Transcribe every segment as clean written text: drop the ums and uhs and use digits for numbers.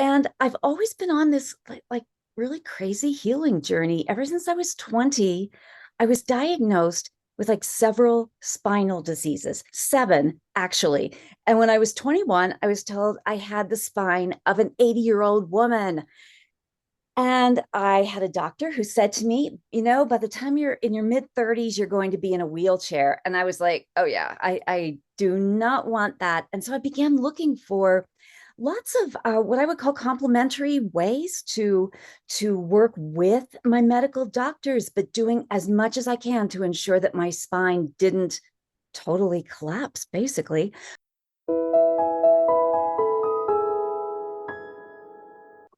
And I've always been on this really crazy healing journey. Ever since I was 20, I was diagnosed with like several spinal diseases, seven actually. And when I was 21, I was told I had the spine of an 80-year-old woman. And I had a doctor who said to me, by the time you're in your mid 30s, you're going to be in a wheelchair. And I was like, oh, yeah, I do not want that. And so I began looking for lots of what I would call complementary ways to work with my medical doctors, but doing as much as I can to ensure that my spine didn't totally collapse, basically.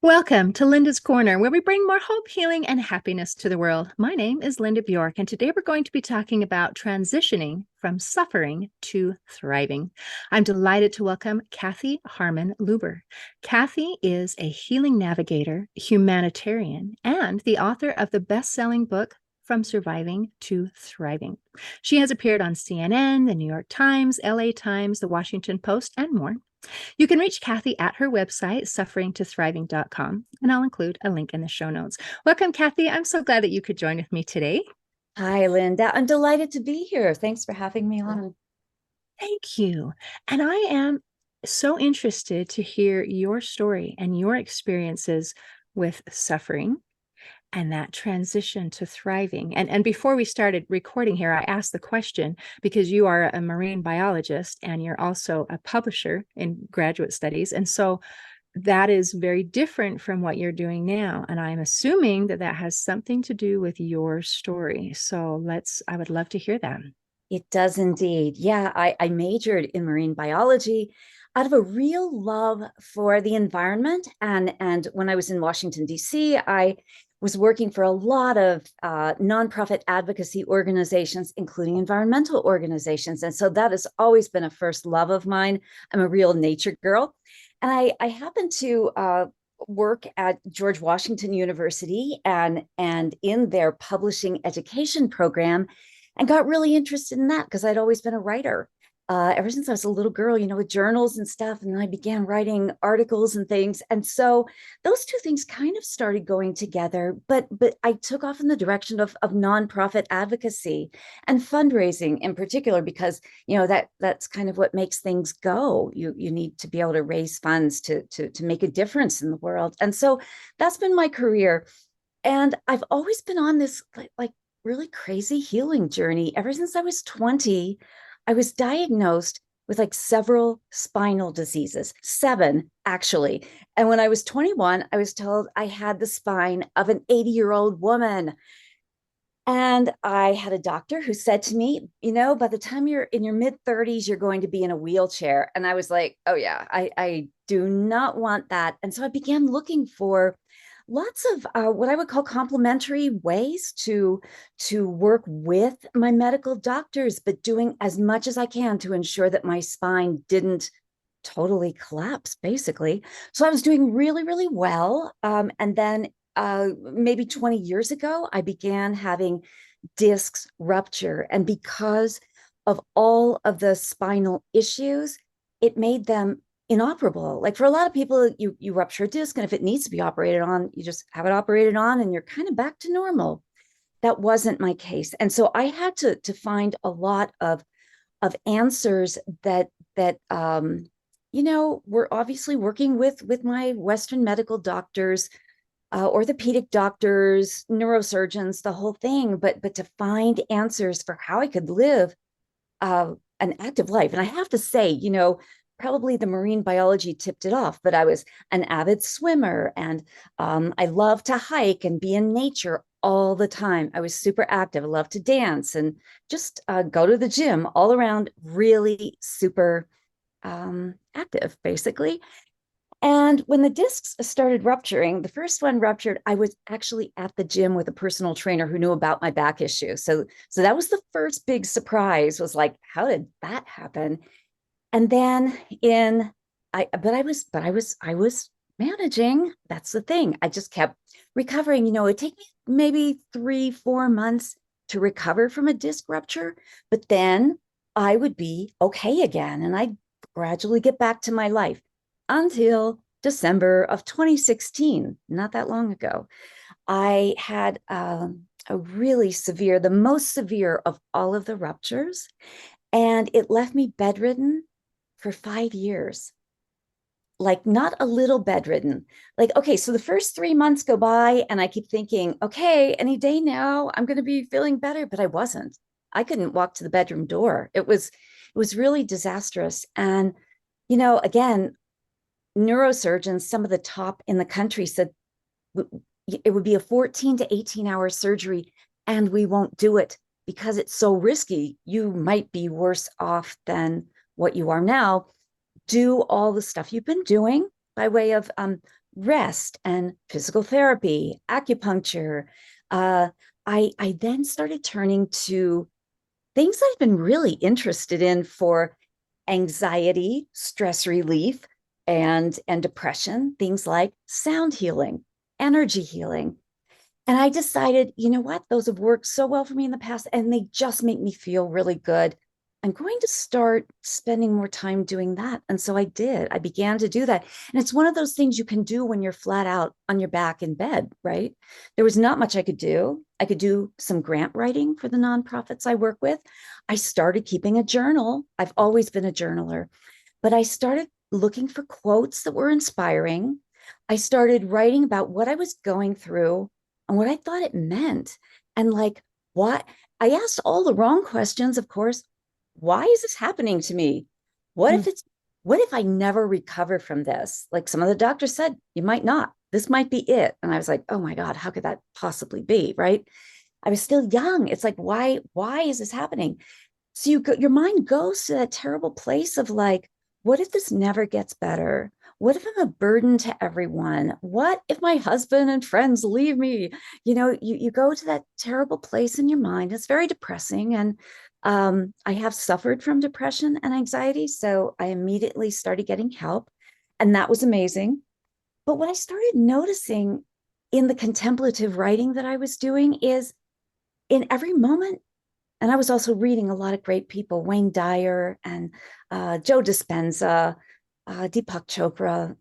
Welcome to Linda's Corner, where we bring more hope, healing, and happiness to the world. My name is Linda Bjork, and today we're going to be talking about transitioning from suffering to thriving. I'm delighted to welcome Kathy Harmon Luber. Kathy is a healing navigator, humanitarian, and the author of the best-selling book, From Surviving to Thriving. She has appeared on CNN, the New York Times, LA Times, the Washington Post, and more. You can reach Kathy at her website, sufferingtothriving.com, and I'll include a link in the show notes. Welcome, Kathy. I'm so glad that you could join with me today. Hi, Linda. I'm delighted to be here. Thanks for having me on. Thank you. And I am so interested to hear your story and your experiences with suffering and that transition to thriving. And before we started recording here, I asked the question because you are a marine biologist and you're also a publisher in graduate studies. And so that is very different from what you're doing now. And I'm assuming that that has something to do with your story. So I would love to hear that. It does indeed. Yeah, I majored in marine biology out of a real love for the environment. And when I was in Washington, D.C., I was working for a lot of nonprofit advocacy organizations, including environmental organizations. And so that has always been a first love of mine. I'm a real nature girl. And I happened to work at George Washington University and in their publishing education program and got really interested in that because I'd always been a writer ever since I was a little girl, with journals and stuff. And then I began writing articles and things. And so those two things kind of started going together. But I took off in the direction of nonprofit advocacy and fundraising in particular, because that's kind of what makes things go. You need to be able to raise funds to make a difference in the world. And so that's been my career. And I've always been on this really crazy healing journey. Ever since I was 20, I was diagnosed with like several spinal diseases, seven actually. And when I was 21, I was told I had the spine of an 80-year-old woman. And I had a doctor who said to me, by the time you're in your mid 30s, you're going to be in a wheelchair. And I was like, oh, yeah, I do not want that. And so I began looking for lots of what I would call complementary ways to work with my medical doctors, but doing as much as I can to ensure that my spine didn't totally collapse, basically. So I was doing really, really well. And then maybe 20 years ago, I began having discs rupture. And because of all of the spinal issues, it made them inoperable. Like for a lot of people, you rupture a disc, and if it needs to be operated on, you just have it operated on and you're kind of back to normal. That wasn't my case. And so I had to find a lot of answers that we're obviously working with my Western medical doctors, orthopedic doctors, neurosurgeons, the whole thing, but to find answers for how I could live an active life. And I have to say, probably the marine biology tipped it off, but I was an avid swimmer and I love to hike and be in nature all the time. I was super active. I love to dance and just go to the gym, all around, really super active, basically. And when the discs started rupturing, the first one ruptured, I was actually at the gym with a personal trainer who knew about my back issue. So that was the first big surprise, was like, how did that happen? And then I was managing. That's the thing. I just kept recovering. It'd take me maybe 3, 4 months to recover from a disc rupture, but then I would be okay again. And I'd gradually get back to my life until December of 2016, not that long ago, I had a really severe, the most severe of all of the ruptures, and it left me bedridden for 5 years. Like, not a little bedridden. Like, okay, so the first 3 months go by, and I keep thinking, okay, any day now, I'm going to be feeling better, but I wasn't. I couldn't walk to the bedroom door. It was really disastrous. And, again, neurosurgeons, some of the top in the country, said it would be a 14 to 18-hour surgery, and we won't do it because it's so risky. You might be worse off than what you are now. Do all the stuff you've been doing by way of rest and physical therapy, acupuncture. I then started turning to things I've been really interested in for anxiety, stress relief, and depression, things like sound healing, energy healing. And I decided, you know what? Those have worked so well for me in the past, and they just make me feel really good. I'm going to start spending more time doing that. And so I did. I began to do that. And it's one of those things you can do when you're flat out on your back in bed, right? There was not much I could do. I could do some grant writing for the nonprofits I work with. I started keeping a journal. I've always been a journaler, but I started looking for quotes that were inspiring. I started writing about what I was going through and what I thought it meant. And like, what I asked all the wrong questions, of course. Why is this happening to me? What if Mm. it's, what if I never recover from this? Like some of the doctors said, you might not. This might be it. And I was like, oh my God, how could that possibly be? Right. I was still young. It's like, why is this happening? So your mind goes to that terrible place of like, what if this never gets better? What if I'm a burden to everyone? What if my husband and friends leave me? You go to that terrible place in your mind. It's very depressing. And I have suffered from depression and anxiety. So I immediately started getting help. And that was amazing. But what I started noticing in the contemplative writing that I was doing is in every moment, and I was also reading a lot of great people, Wayne Dyer and Joe Dispenza, Deepak Chopra,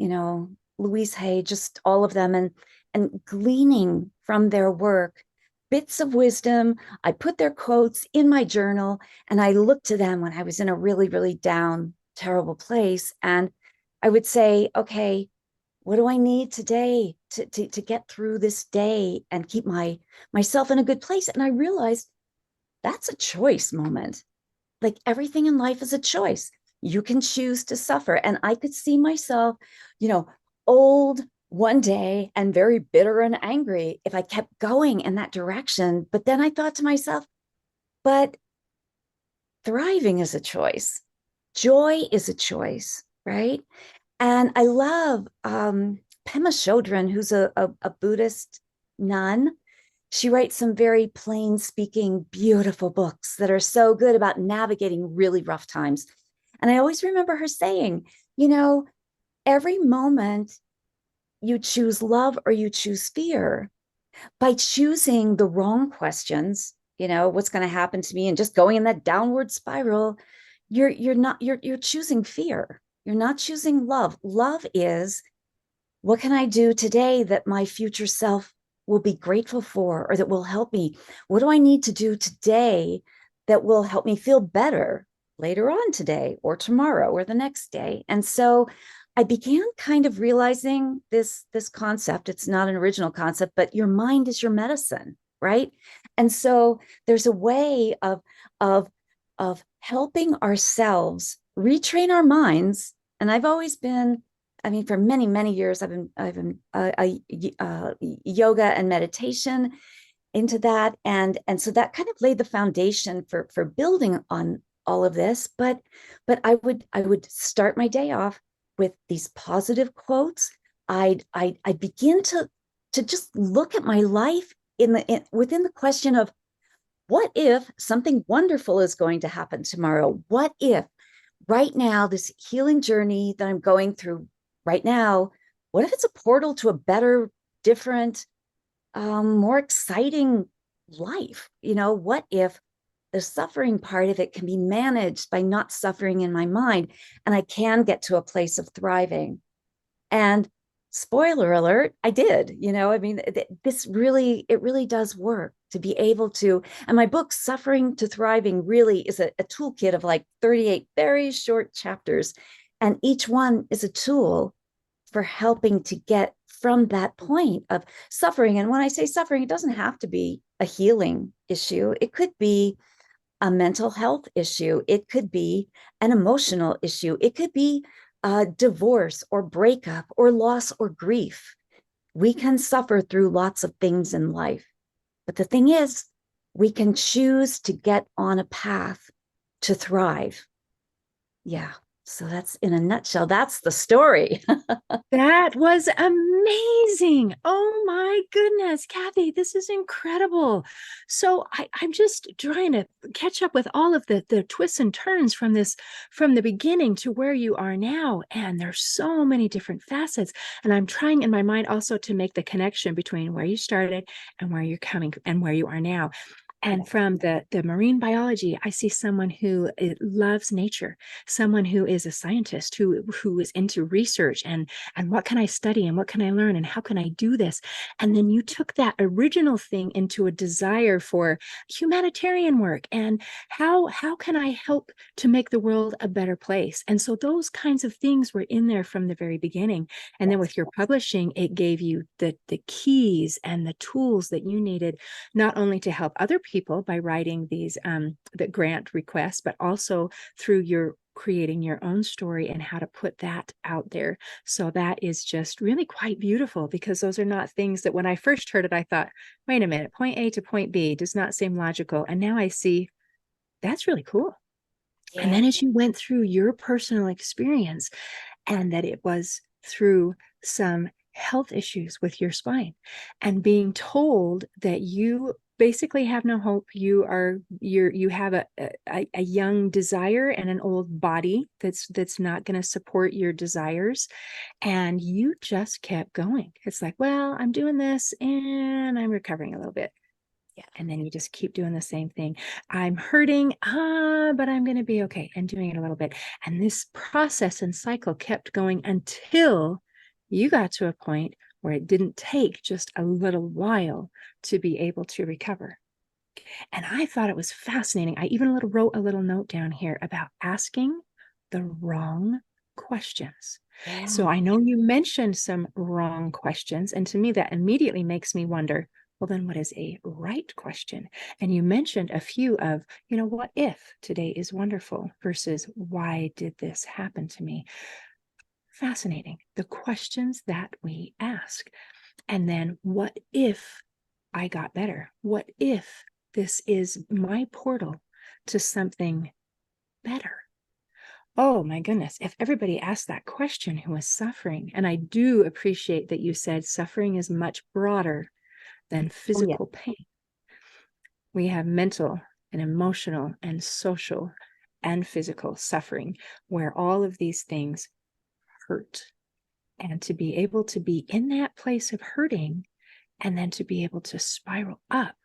Louise Hay, just all of them, and gleaning from their work bits of wisdom. I put their quotes in my journal, and I looked to them when I was in a really, really down, terrible place. And I would say, okay, what do I need today to get through this day and keep myself in a good place? And I realized that's a choice moment. Like everything in life is a choice. You can choose to suffer. And I could see myself, you know, old one day and very bitter and angry if I kept going in that direction. But then I thought to myself, but thriving is a choice. Joy is a choice, right? And I love Pema Chodron, who's a Buddhist nun. She writes some very plain speaking, beautiful books that are so good about navigating really rough times. And I always remember her saying, every moment you choose love or you choose fear. By choosing the wrong questions, what's going to happen to me, and just going in that downward spiral, you're choosing fear. You're not choosing love. Love is, what can I do today that my future self will be grateful for, or that will help me? What do I need to do today that will help me feel better later on today or tomorrow or the next day? And so I began kind of realizing this concept. It's not an original concept, but your mind is your medicine, right? And so there's a way of helping ourselves retrain our minds. And I've always been, I mean, for many, many years, I've been yoga and meditation into that, and so that kind of laid the foundation for building on all of this. But I would start my day off with these positive quotes. I'd begin to just look at my life within the question of, what if something wonderful is going to happen tomorrow? What if right now, this healing journey that I'm going through right now, what if it's a portal to a better, different, more exciting life? What if the suffering part of it can be managed by not suffering in my mind, and I can get to a place of thriving? And Spoiler alert, I did. I mean, this really, it really does work to be able to. And my book, Suffering to Thriving, really is a toolkit of like 38 very short chapters. And each one is a tool for helping to get from that point of suffering. And when I say suffering, it doesn't have to be a healing issue, it could be a mental health issue, it could be an emotional issue, it could be a divorce or breakup or loss or grief. We can suffer through lots of things in life. But the thing is, we can choose to get on a path to thrive. Yeah. So that's in a nutshell, that's the story. That was amazing. Oh my goodness, Kathy, this is incredible. So I'm just trying to catch up with all of the twists and turns from this, from the beginning to where you are now. And there's so many different facets. And I'm trying in my mind also to make the connection between where you started and where you're coming and where you are now. And from the marine biology, I see someone who loves nature, someone who is a scientist, who is into research and what can I study and what can I learn and how can I do this? And then you took that original thing into a desire for humanitarian work and how can I help to make the world a better place? And so those kinds of things were in there from the very beginning. And then with your publishing, it gave you the keys and the tools that you needed, not only to help other people by writing these the grant requests, but also through your creating your own story and how to put that out there. So that is just really quite beautiful, because those are not things that when I first heard it, I thought, wait a minute, point A to point B does not seem logical. And now I see that's really cool. Yeah. And then as you went through your personal experience, and that it was through some health issues with your spine and being told that you basically have no hope, you have a young desire and an old body that's not going to support your desires, and you just kept going. It's like, well, I'm doing this and I'm recovering a little bit. Yeah. And then you just keep doing the same thing. I'm hurting, but I'm going to be okay, and doing it a little bit. And this process and cycle kept going until you got to a point where it didn't take just a little while to be able to recover. And I thought it was fascinating. I even wrote a little note down here about asking the wrong questions. Yeah. So I know you mentioned some wrong questions. And to me, that immediately makes me wonder, well, then what is a right question? And you mentioned a few of, what if today is wonderful versus why did this happen to me? Fascinating. The questions that we ask. And then what if I got better? What if this is my portal to something better? Oh my goodness. If everybody asked that question who is suffering, and I do appreciate that you said suffering is much broader than physical pain. We have mental and emotional and social and physical suffering, where all of these things hurt. And to be able to be in that place of hurting and then to be able to spiral up.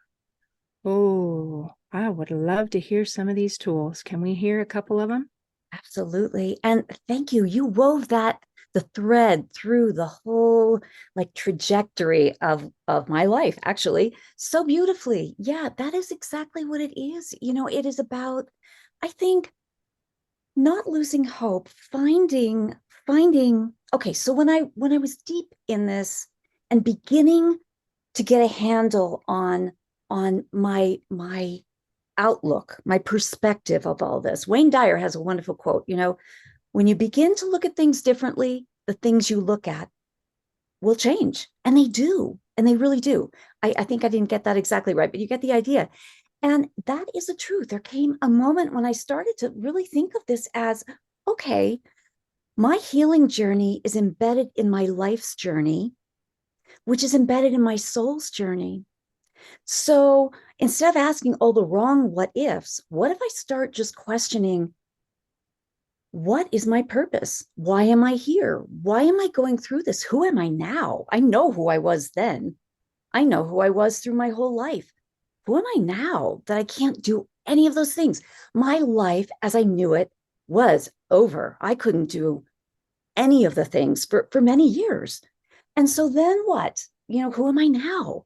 Oh, I would love to hear some of these tools. Can we hear a couple of them? Absolutely. And thank you. You wove the thread through the whole like trajectory of my life, actually, so beautifully. Yeah, that is exactly what it is. It is about, I think, not losing hope, finding, okay, so when I was deep in this and beginning to get a handle on my outlook, my perspective of all this. Wayne Dyer has a wonderful quote, when you begin to look at things differently, the things you look at will change. And they do. And they really do. I think I didn't get that exactly right, but you get the idea. And that is the truth. There came a moment when I started to really think of this as, okay, my healing journey is embedded in my life's journey, which is embedded in my soul's journey. So instead of asking all the wrong what ifs, what if I start just questioning, what is my purpose? Why am I here? Why am I going through this? Who am I now? I know who I was then. I know who I was through my whole life. Who am I now that I can't do any of those things? My life as I knew it was over. I couldn't do any of the things for many years. And so then what? Who am I now?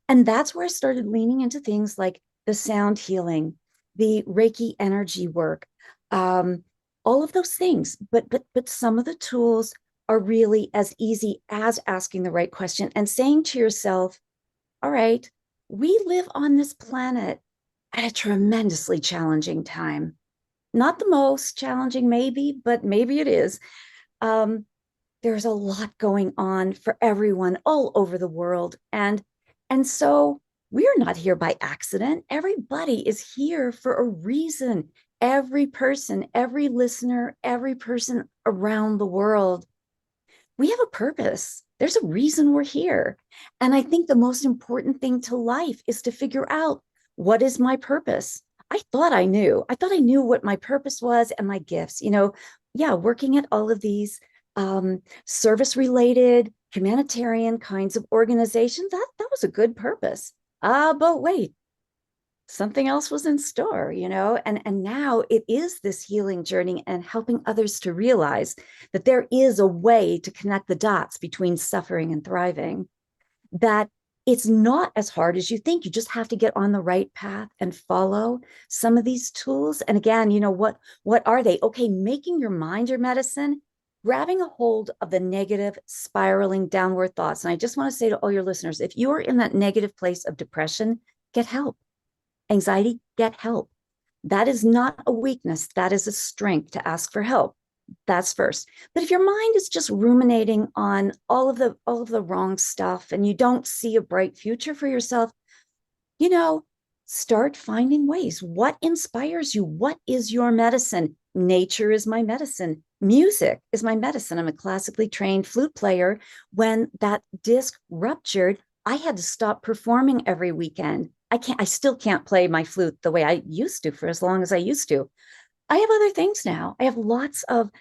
And that's where I started leaning into things like the sound healing, the Reiki energy work, um, all of those things. But some of the tools are really as easy as asking the right question and saying to yourself, all right, we live on this planet at a tremendously challenging time. Not the most challenging, maybe, but maybe it is. Um, there's a lot going on for everyone all over the world. And so we're not here by accident. Everybody is here for a reason. Every person, every listener, every person around the world, we have a purpose. There's a reason we're here. And I think the most important thing to life is to figure out, what is my purpose? I thought I knew. I thought I knew what my purpose was and my gifts. Yeah, working at all of these service related, humanitarian kinds of organizations, that was a good purpose. But wait, something else was in store, and now it is this healing journey and helping others to realize that there is a way to connect the dots between suffering and thriving, that it's not as hard as you think. You just have to get on the right path and follow some of these tools. And again, what are they? Okay, making your mind your medicine, grabbing a hold of the negative spiraling downward thoughts. And I just want to say to all your listeners, if you are in that negative place of depression, get help. Anxiety, get help. That is not a weakness. That is a strength to ask for help. That's first. But if your mind is just ruminating on all of the wrong stuff and you don't see a bright future for yourself, you know, start finding ways. What inspires you? What is your medicine? Nature is my medicine. Music is my medicine. I'm a classically trained flute player. When that disc ruptured, I had to stop performing every weekend. I still can't play my flute the way I used to for as long as I used to. I have other things now. I have lots of,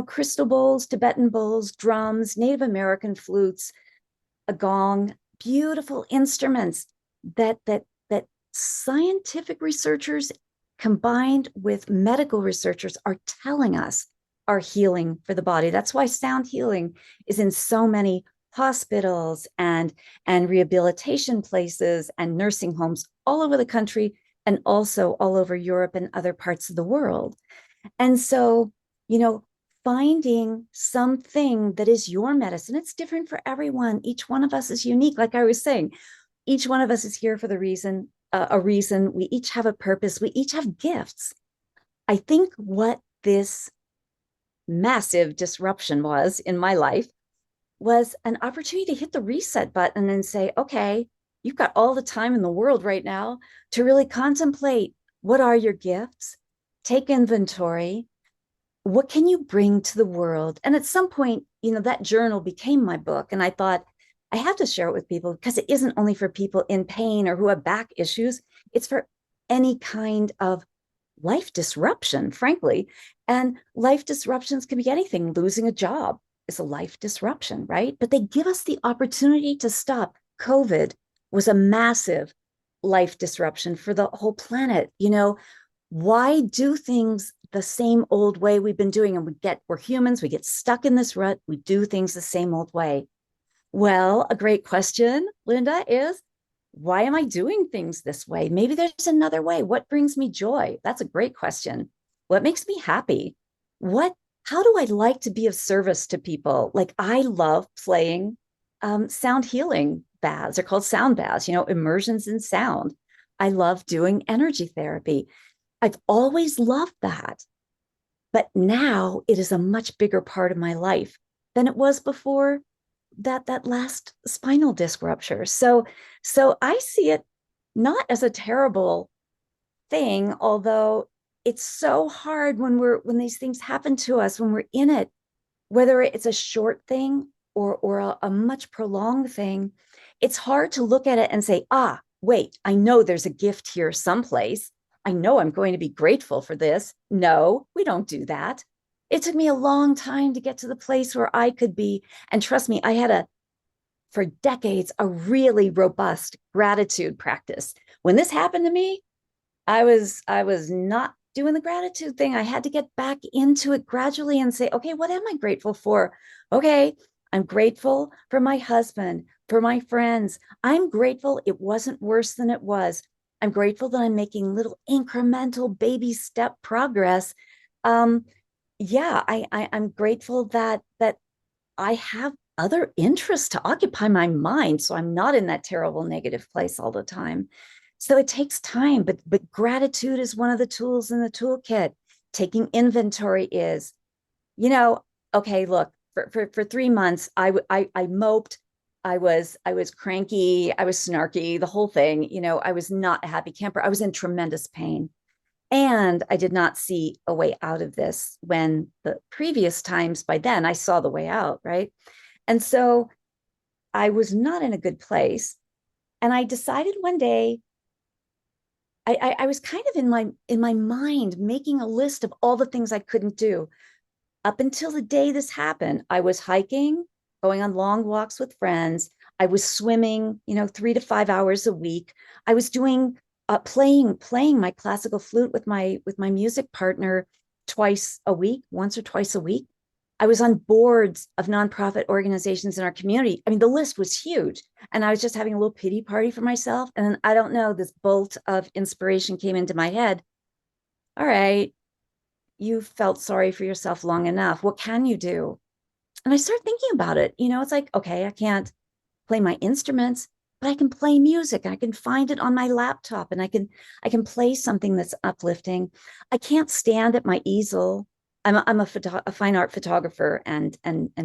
crystal bowls, Tibetan bowls, drums, Native American flutes, a gong, beautiful instruments that scientific researchers combined with medical researchers are telling us are healing for the body. That's why sound healing is in so many hospitals and rehabilitation places and nursing homes all over the country and also all over Europe and other parts of the world. And so, you know, finding something that is your medicine, it's different for everyone. Each one of us is unique. Like I was saying, each one of us is here for a reason. We each have a purpose. We each have gifts. I think what this massive disruption was in my life was an opportunity to hit the reset button and say, okay, you've got all the time in the world right now to really contemplate, what are your gifts? Take inventory. What can you bring to the world? And at some point, that journal became my book. And I thought, I have to share it with people because it isn't only for people in pain or who have back issues. It's for any kind of life disruption, frankly. And life disruptions can be anything. Losing a job is a life disruption, right? But they give us the opportunity to stop. COVID was a massive life disruption for the whole planet. Why do things the same old way we've been doing? And we're humans, we get stuck in this rut, we do things the same old way. Well, a great question, Linda, is, why am I doing things this way? Maybe there's another way. What brings me joy? That's a great question. What makes me happy? How do I like to be of service to people? Like, I love playing sound healing baths. They're called sound baths, immersions in sound. I love doing energy therapy. I've always loved that. But now it is a much bigger part of my life than it was before that last spinal disc rupture. So I see it not as a terrible thing, although it's so hard when these things happen to us, when we're in it, whether it's a short thing or a much prolonged thing. It's hard to look at it and say, wait, I know there's a gift here someplace. I know I'm going to be grateful for this. No, we don't do that. It took me a long time to get to the place where I could be. And trust me, I had for decades, a really robust gratitude practice. When this happened to me, I was not doing the gratitude thing. I had to get back into it gradually and say, okay, what am I grateful for? Okay, I'm grateful for my husband, for my friends. I'm grateful it wasn't worse than it was. I'm grateful that I'm making little incremental baby step progress. Um, yeah, I'm grateful that I have other interests to occupy my mind, so I'm not in that terrible negative place all the time. So it takes time, but gratitude is one of the tools in the toolkit. Taking inventory is, you know, okay, look, for 3 months, I moped, I was cranky, I was snarky, the whole thing. I was not a happy camper. I was in tremendous pain. And I did not see a way out of this when the previous times by then I saw the way out, right? And so I was not in a good place. And I decided one day, I was kind of in my mind making a list of all the things I couldn't do. Up until the day this happened, I was hiking, going on long walks with friends. I was swimming, 3 to 5 hours a week. I was doing playing my classical flute with my music partner twice a week, once or twice a week. I was on boards of nonprofit organizations in our community. I mean, the list was huge. And I was just having a little pity party for myself. And then I don't know, this bolt of inspiration came into my head. All right, you felt sorry for yourself long enough. What can you do? And I started thinking about it. It's like, okay, I can't play my instruments, but I can play music. I can find it on my laptop and I can play something that's uplifting. I can't stand at my easel. I'm a fine art photographer and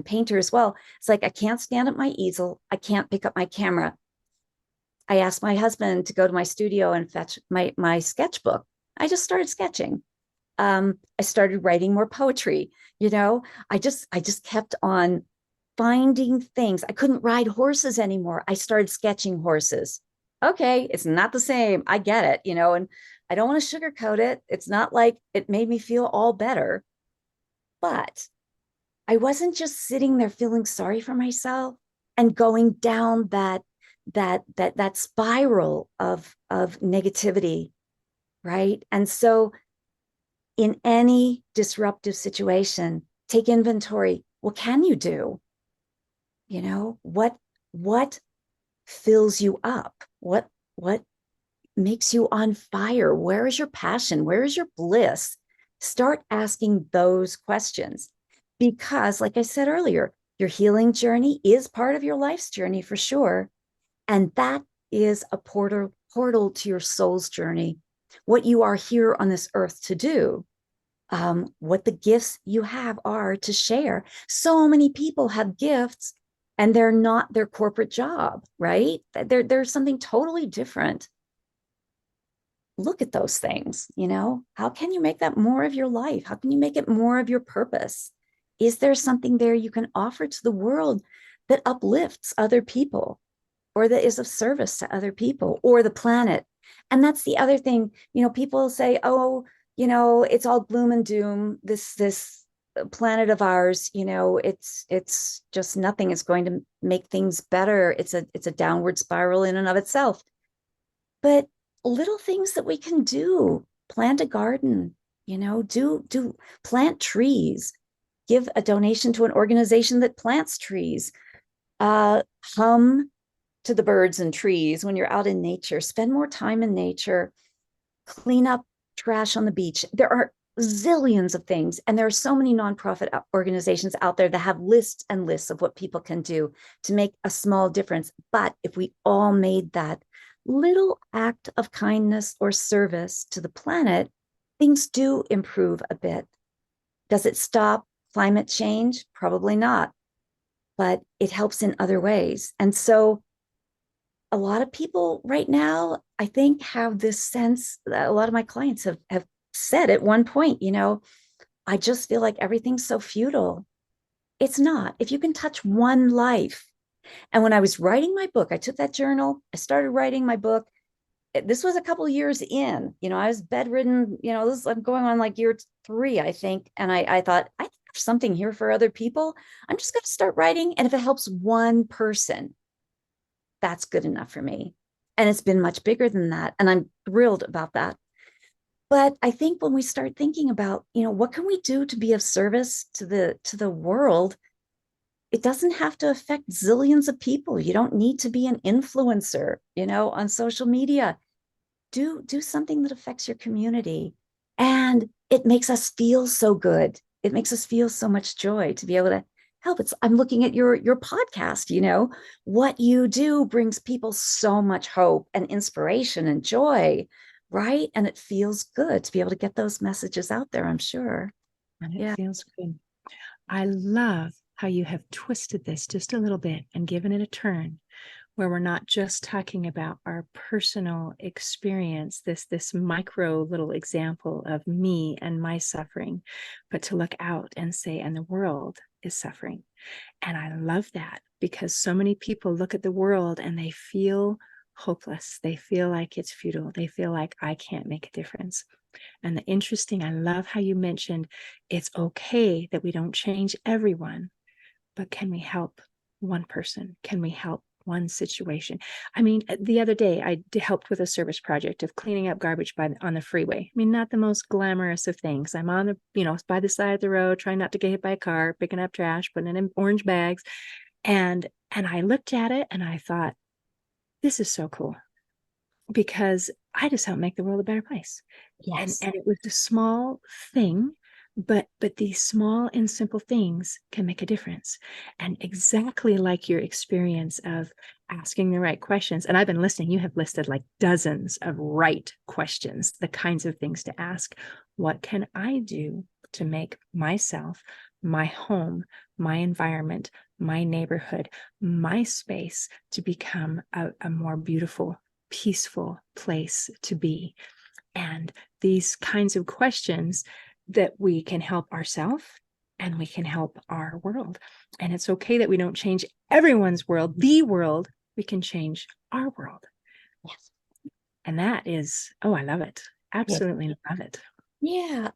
painter as well. It's like I can't stand at my easel. I can't pick up my camera. I asked my husband to go to my studio and fetch my sketchbook. I just started sketching. I started writing more poetry. I just kept on finding things. I couldn't ride horses anymore. I started sketching horses. Okay, it's not the same. I get it, and I don't want to sugarcoat it. It's not like it made me feel all better, but I wasn't just sitting there feeling sorry for myself and going down that spiral of negativity, right? And so in any disruptive situation, take inventory. What can you do? What fills you up? What makes you on fire? Where is your passion? Where is your bliss? Start asking those questions because, like I said earlier, your healing journey is part of your life's journey for sure. And that is a portal to your soul's journey, what you are here on this earth to do, what the gifts you have are to share. So many people have gifts and they're not their corporate job, right? They're something totally different. Look at those things. How can you make that more of your life? How can you make it more of your purpose? Is there something there you can offer to the world that uplifts other people or that is of service to other people or the planet? And that's the other thing. People say, oh, it's all gloom and doom. This planet of ours, it's just nothing is going to make things better. It's a downward spiral in and of itself. But little things that we can do, plant a garden, do plant trees, give a donation to an organization that plants trees, hum to the birds and trees when you're out in nature, spend more time in nature, clean up trash on the beach. There are zillions of things. And there are so many nonprofit organizations out there that have lists and lists of what people can do to make a small difference. But if we all made that little act of kindness or service to the planet, things do improve a bit. Does it stop climate change? Probably not, but it helps in other ways. And so a lot of people right now, I think, have this sense that a lot of my clients have said at one point, I just feel like everything's so futile. It's not. If you can touch one life. And when I was writing my book, I took that journal, I started writing my book. This was a couple of years in, I was bedridden, I'm going on like year 3, I think. And I thought, I think there's something here for other people. I'm just going to start writing. And if it helps one person, that's good enough for me. And it's been much bigger than that. And I'm thrilled about that. But I think when we start thinking about, what can we do to be of service to the world, it doesn't have to affect zillions of people. You don't need to be an influencer, on social media. Do something that affects your community. And it makes us feel so good. It makes us feel so much joy to be able to help. I'm looking at your podcast, what you do brings people so much hope and inspiration and joy, right? And it feels good to be able to get those messages out there, I'm sure. And it Yeah. feels good. I love how you have twisted this just a little bit and given it a turn where we're not just talking about our personal experience, this micro little example of me and my suffering, but to look out and say, and the world is suffering. And I love that because so many people look at the world and they feel hopeless. They feel like it's futile. They feel like I can't make a difference. And I love how you mentioned it's okay that we don't change everyone, but can we help one person? Can we help one situation? I mean, the other day I helped with a service project of cleaning up garbage on the freeway. I mean, not the most glamorous of things. I'm on by the side of the road, trying not to get hit by a car, picking up trash, putting it in orange bags. And I looked at it and I thought, this is so cool because I just help make the world a better place. Yes. And it was a small thing, but these small and simple things can make a difference. And exactly like your experience of asking the right questions, and I've been listening, you have listed like dozens of right questions, the kinds of things to ask. What can I do to make myself, my home, my environment, my neighborhood, my space to become a more beautiful, peaceful place to be? And these kinds of questions that we can help ourselves and we can help our world. And it's okay that we don't change everyone's world, the world, we can change our world. Yes. And that is, oh, I love it. Absolutely love it. Yeah,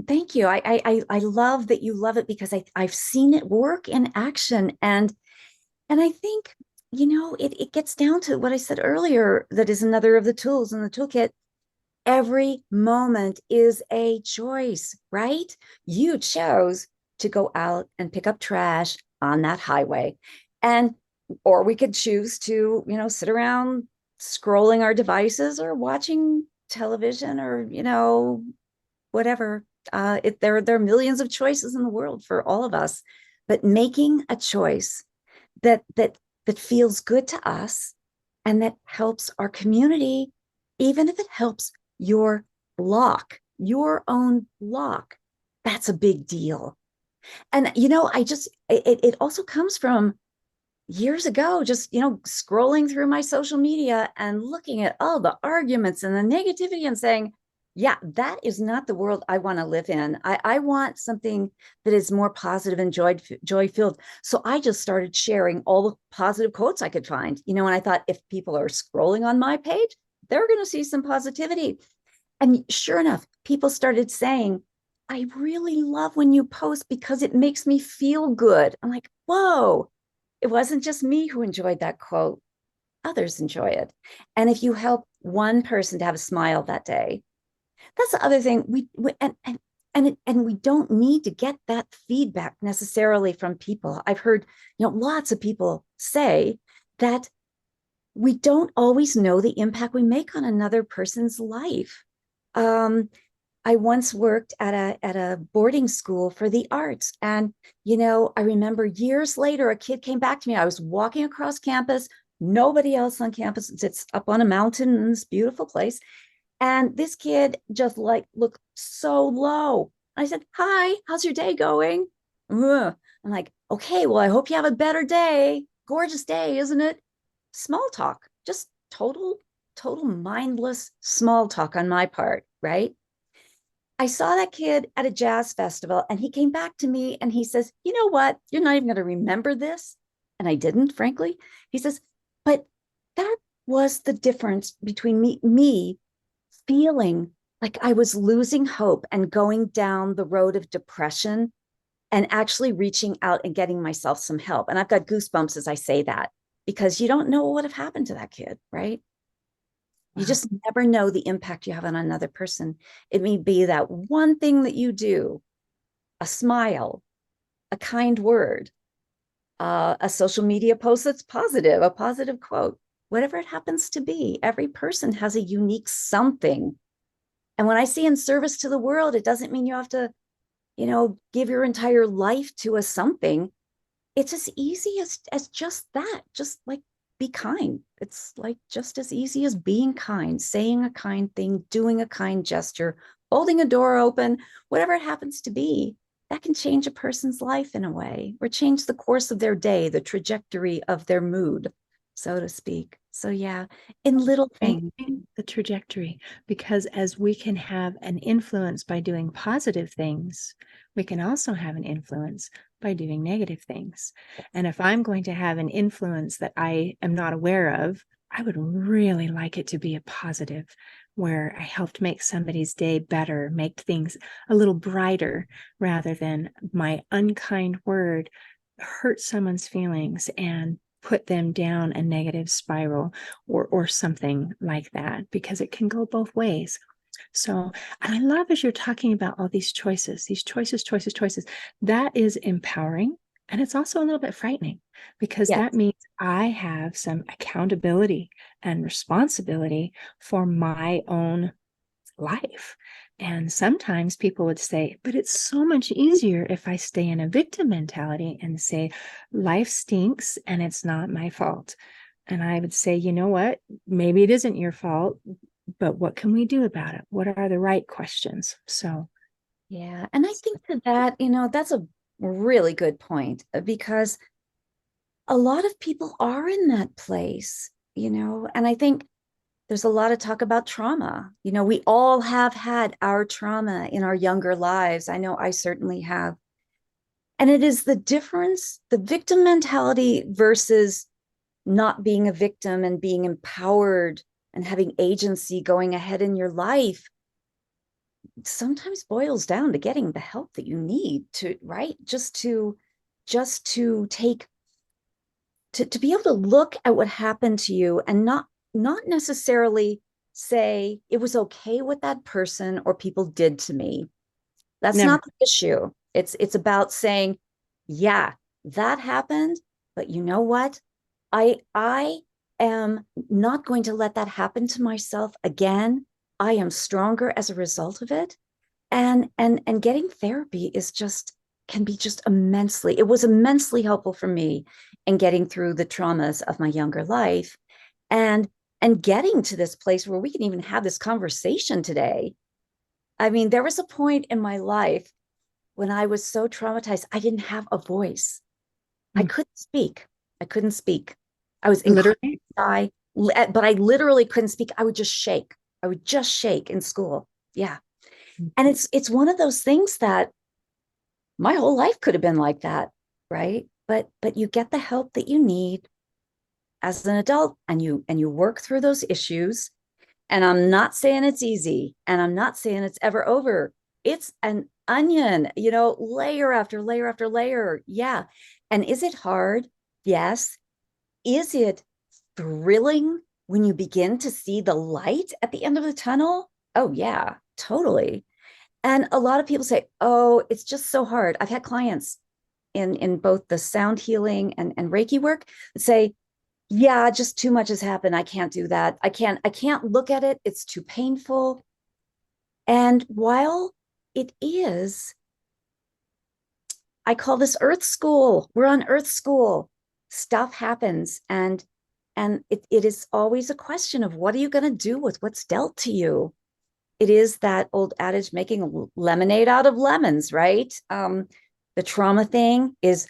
thank you. I love that you love it because I've seen it work in action, and I think it gets down to what I said earlier. That is another of the tools in the toolkit. Every moment is a choice, right? You chose to go out and pick up trash on that highway, and or we could choose to sit around scrolling our devices or watching television or whatever. There are millions of choices in the world for all of us, but making a choice that feels good to us and that helps our community, even if it helps your your own block, that's a big deal. And it also comes from years ago, just scrolling through my social media and looking at all the arguments and the negativity and saying, yeah, that is not the world I want to live in. I want something that is more positive and joy filled. So I just started sharing all the positive quotes I could find, and I thought if people are scrolling on my page, they're going to see some positivity. And sure enough, people started saying, I really love when you post because it makes me feel good. I'm like, whoa, it wasn't just me who enjoyed that quote. Others enjoy it. And if you help one person to have a smile that day, that's the other thing. And we don't need to get that feedback necessarily from people. I've heard, lots of people say that we don't always know the impact we make on another person's life. Um, I once worked at a boarding school for the arts. And, I remember years later, a kid came back to me. I was walking across campus, nobody else on campus. It's up on a mountain in this beautiful place. And this kid just like looked so low. I said, hi, how's your day going? Ugh. I'm like, okay, well, I hope you have a better day. Gorgeous day, isn't it? Small talk, just total mindless small talk on my part, right? I saw that kid at a jazz festival and he came back to me and he says, you know what? You're not even going to remember this. And I didn't, frankly. He says, but that was the difference between me feeling like I was losing hope and going down the road of depression and actually reaching out and getting myself some help. And I've got goosebumps as I say that because you don't know what would have happened to that kid, right? Wow. You just never know the impact you have on another person. It may be that one thing that you do, a smile, a kind word, a social media post that's positive, a positive quote, whatever it happens to be. Every person has a unique something. And when I say in service to the world, it doesn't mean you have to, give your entire life to a something. It's as easy as just that, just like be kind. It's like just as easy as being kind, saying a kind thing, doing a kind gesture, holding a door open, whatever it happens to be. That can change a person's life in a way, or change the course of their day, the trajectory of their mood, so to speak. So yeah, in little things. Changing the trajectory, because as we can have an influence by doing positive things, we can also have an influence by doing negative things. And if I'm going to have an influence that I am not aware of, I would really like it to be a positive, where I helped make somebody's day better, make things a little brighter, rather than my unkind word hurt someone's feelings and put them down a negative spiral, or something like that, because it can go both ways. So, and I love as you're talking about all these choices, choices, that is empowering. And it's also a little bit frightening, because Yes. that means I have some accountability and responsibility for my own life. And sometimes people would say, but it's so much easier if I stay in a victim mentality and say, life stinks and it's not my fault. And I would say, you know what? Maybe it isn't your fault, but what can we do about it? What are the right questions? So, Yeah. And I think that, that's a really good point, because a lot of people are in that place, and I think there's a lot of talk about trauma. We all have had our trauma in our younger lives. I know I certainly have. And it is the difference, the victim mentality versus not being a victim and being empowered and having agency going ahead in your life, sometimes boils down to getting the help that you need to, right? Just to take to be able to look at what happened to you and not necessarily say it was okay what that person or people did to me. That's never. not the issue. It's about saying, yeah, that happened, but you know what? I am not going to let that happen to myself again. I am stronger as a result of it. And getting therapy is just can be just immensely, it was immensely helpful for me in getting through the traumas of my younger life, and and getting to this place where we can even have this conversation today. I mean, there was a point in my life when I was so traumatized, I didn't have a voice. I Mm. couldn't speak. I couldn't speak. I was incredibly Literally. shy, but I literally couldn't speak. I would just shake. I would just shake in school. Yeah. And it's one of those things that my whole life could have been like that, right? But you get the help that you need as an adult, and you work through those issues. And I'm not saying it's easy, and I'm not saying it's ever over. It's an onion, layer after layer after layer. Yeah. And is it hard? Yes. Is it thrilling when you begin to see the light at the end of the tunnel? Oh, yeah, totally. And a lot of people say, oh, it's just so hard. I've had clients in both the sound healing and Reiki work that say, yeah, just too much has happened. I can't do that. I can't look at it. It's too painful. And while it is, I call this earth school. We're on earth school. Stuff happens, and it is always a question of what are you going to do with what's dealt to you. It is that old adage, making lemonade out of lemons, right? The trauma thing is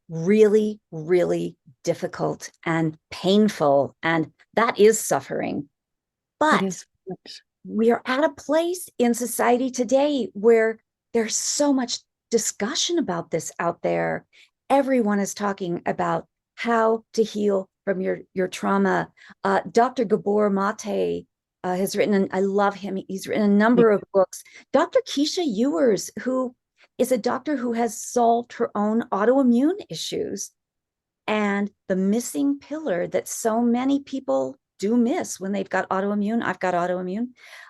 really, really difficult and painful, and that is suffering. It But is. we are at a place in society today where there's so much discussion about this out there. Everyone is talking about how to heal from your trauma. Dr. Gabor Mate has written, and I love him. He's written a number of books. Dr. Keisha Ewers, who is a doctor who has solved her own autoimmune issues, and the missing pillar that so many people do miss when they've got autoimmune, I've got autoimmune,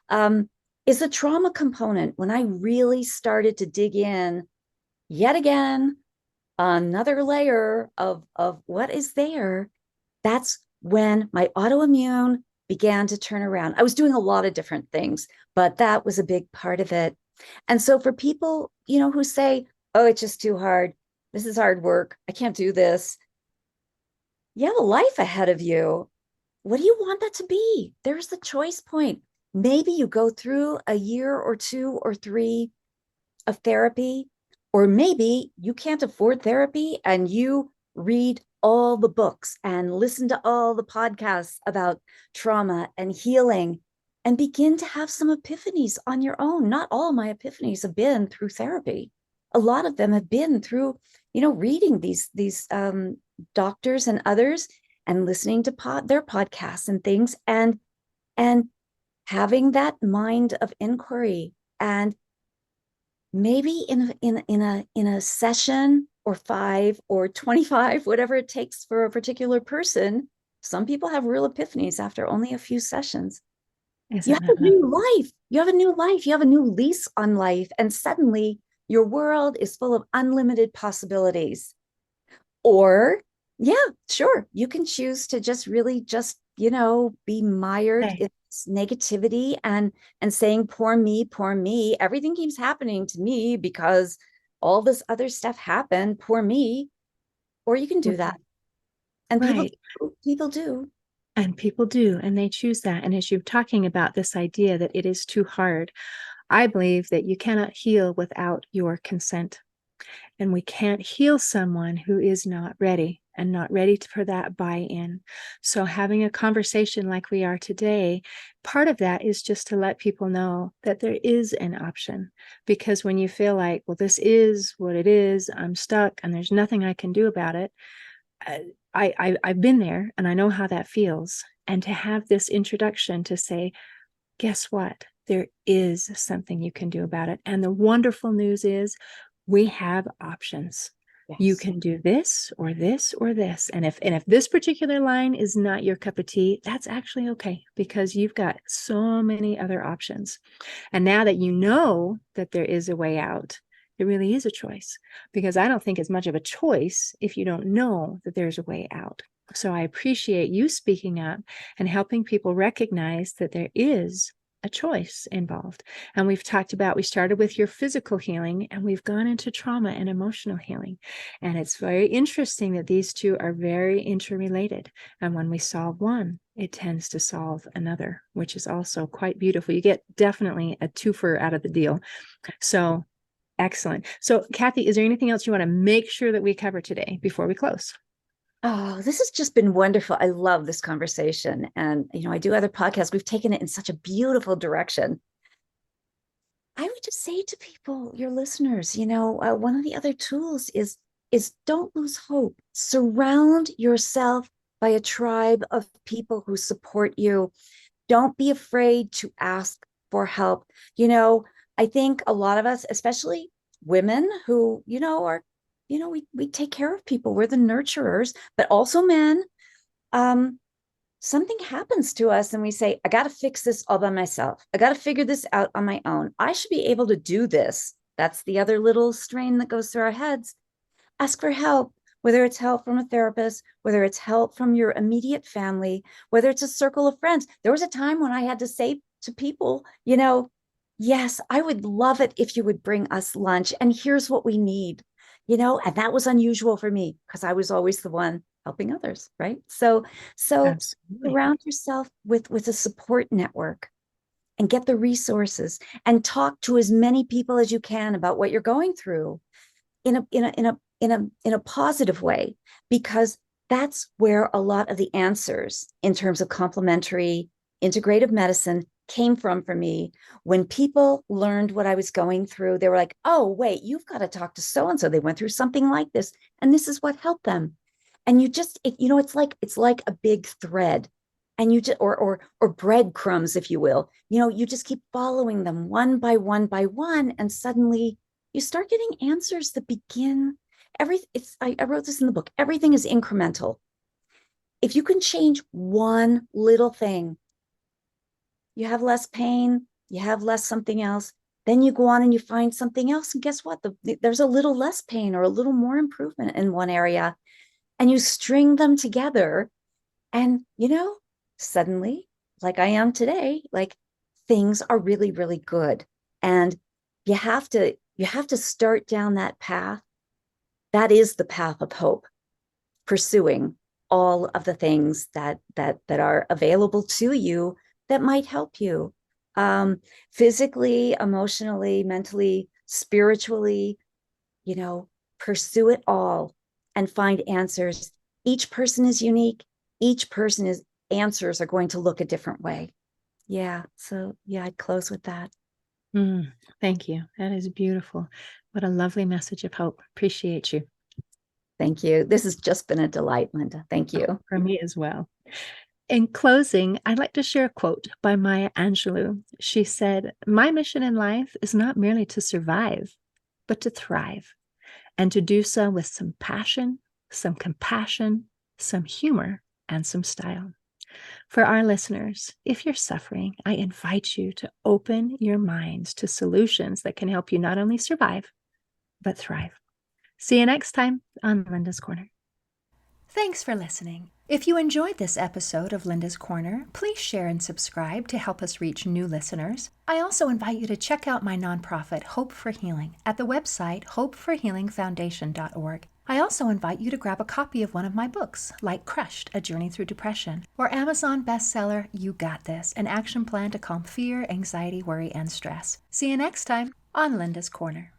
um, is the trauma component. When I really started to dig in yet again, another layer of what is there, that's when my autoimmune began to turn around. I was doing a lot of different things, but that was a big part of it. And so for people, who say, oh, it's just too hard. This is hard work. I can't do this. You have a life ahead of you. What do you want that to be? There's the choice point. Maybe you go through a year or 2 or 3 of therapy, or maybe you can't afford therapy and you read all the books and listen to all the podcasts about trauma and healing and begin to have some epiphanies on your own. Not all my epiphanies have been through therapy. A lot of them have been through, reading these doctors and others and listening to their podcasts and things, and having that mind of inquiry. And maybe in a session or 5 or 25, whatever it takes for a particular person, some people have real epiphanies after only a few sessions. You Isn't have a that new life. You have a new life. You have a new lease on life. And suddenly your world is full of unlimited possibilities. Or, yeah, sure, you can choose to just really just, be mired lovely? in this negativity and saying, poor me, poor me. Everything keeps happening to me because all this other stuff happened, poor me. Or you can do that. And people Right. do, people do. And people do, and they choose that. And as you're talking about this idea that it is too hard, I believe that you cannot heal without your consent. And we can't heal someone who is not ready and not ready for that buy-in. So having a conversation like we are today, part of that is just to let people know that there is an option. Because when you feel like, well, this is what it is, I'm stuck and there's nothing I can do about it, I've been there and I know how that feels. And to have this introduction to say, guess what? There is something you can do about it. And the wonderful news is we have options. You Yes. can do this or this or this. And if this particular line is not your cup of tea, that's actually okay, because you've got so many other options. And now that you know that there is a way out, it really is a choice, because I don't think it's much of a choice if you don't know that there's a way out. So I appreciate you speaking up and helping people recognize that there is a choice involved. And we started with your physical healing, and we've gone into trauma and emotional healing. And it's very interesting that these two are very interrelated. And when we solve one, it tends to solve another, which is also quite beautiful. You get definitely a twofer out of the deal. So excellent. So Kathy, is there anything else you want to make sure that we cover today before we close? Oh, this has just been wonderful. I love this conversation. And, I do other podcasts. We've taken it in such a beautiful direction. I would just say to people, your listeners, one of the other tools is don't lose hope. Surround yourself by a tribe of people who support you. Don't be afraid to ask for help. I think a lot of us, especially women who, are, we take care of people. We're the nurturers, but also men. Um, Something happens to us and we say, I got to fix this all by myself. I got to figure this out on my own. I should be able to do this. That's the other little strain that goes through our heads. Ask for help, whether it's help from a therapist, whether it's help from your immediate family, whether it's a circle of friends. There was a time when I had to say to people, yes, I would love it if you would bring us lunch. And here's what we need, and that was unusual for me because I was always the one helping others, right? So Absolutely. surround yourself with a support network and get the resources and talk to as many people as you can about what you're going through in a positive way, because that's where a lot of the answers in terms of complementary integrative medicine came from for me. When people learned what I was going through, they were like, oh, wait, you've got to talk to so and so. They went through something like this, and this is what helped them. And it's like a big thread, and you just or breadcrumbs, if you will. You just keep following them one by one by one, and suddenly you start getting answers that begin I wrote this in the book. Everything is incremental. If you can change one little thing, you have less pain, you have less something else. Then you go on and you find something else. And guess what? There's a little less pain or a little more improvement in one area. And you string them together. And, suddenly, like I am today, like things are really, really good. And you have to start down that path. That is the path of hope, pursuing all of the things that are available to you that might help you, physically, emotionally, mentally, spiritually. Pursue it all and find answers. Each person is unique. Each person is answers are going to look a different way. Yeah. So yeah, I'd close with that. Thank you. That is beautiful. What a lovely message of hope. Appreciate you. Thank you. This has just been a delight, Linda. Thank you. For me as well. In closing, I'd like to share a quote by Maya Angelou. She said, "My mission in life is not merely to survive, but to thrive, and to do so with some passion, some compassion, some humor, and some style." For our listeners, if you're suffering, I invite you to open your minds to solutions that can help you not only survive, but thrive. See you next time on Linda's Corner. Thanks for listening. If you enjoyed this episode of Linda's Corner, please share and subscribe to help us reach new listeners. I also invite you to check out my nonprofit, Hope for Healing, at the website hopeforhealingfoundation.org. I also invite you to grab a copy of one of my books, like Crushed, A Journey Through Depression, or Amazon bestseller, You Got This, an action plan to calm fear, anxiety, worry, and stress. See you next time on Linda's Corner.